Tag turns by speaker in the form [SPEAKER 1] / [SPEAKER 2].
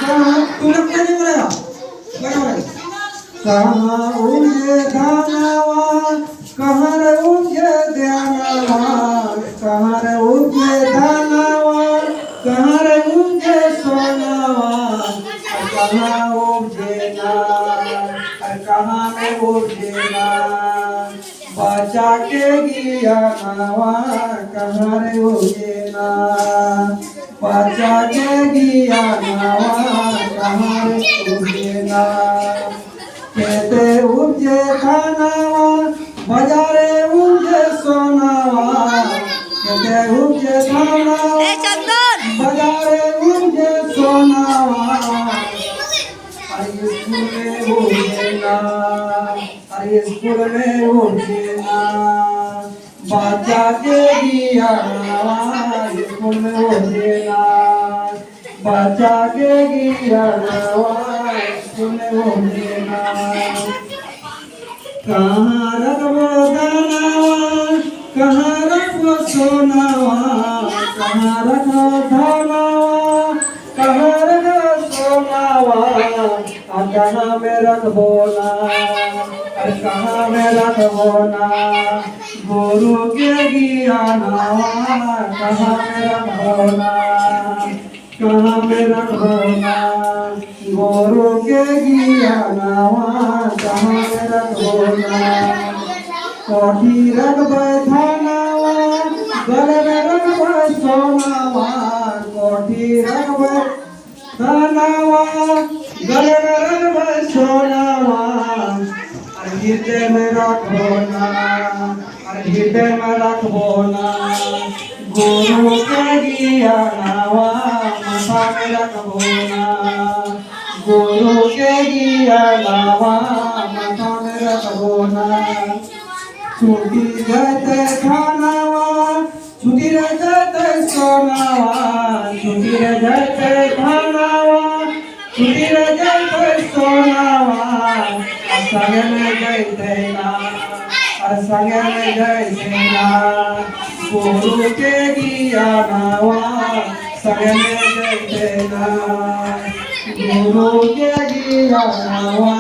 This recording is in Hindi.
[SPEAKER 1] तू लोग क्या नहीं बोलेगा कहाँ उगे दानवा कहाँ रे उगे ध्यानवा कहाँ रे उगे दानवा कहाँ रे उगे सोनावा कहाँ उगे ना कहाँ में उगे ना बचा के गिया नावा कहाँ रे उगे ना बचा के गिया नावा कहाँ रे उगे ना कहते उगे खानावा बाजारे उगे सोनावा कहते उगे खानावा बाजारे उगे सोनावा स्कूल में उगे ना स्कूल में उगे ना बच्चा के दिया नावा स्कूल में उगे ना बच्चा के दिया नावा स्कूल में उगे ना कहाँ रखबो दानावा कहाँ रखबो सोनावा कहाँ रखबो दानावा कहाँ रखबो सोनावा कहाँ में रखबो ना कहाँ में रखबो ना गुरु के गिया नावा कहाँ में रखबो ना कहाँ में रखबो ना गुरु के गिया नावा कहाँ में रखबो ना कोठी रखबै थानावा गले में रखबै सोनावा कोठी रखबै थानावा गले में रखबै सोनावा हृदय में रखबो ना हृदय में रखबो ना गुरु के गिया नावा माथा में रखबो ना गुरु के गिया नावा माथा में रखबो ना छुट्टी रहते खानावा छुट्टी रहते सोनावा छुट्टी रहते खानावा छुट्टी रहते सोनावा संग में जैते ना संग में जैते ना गुरु के गिया नावा संग में जैते ना गुरु के गिया नावा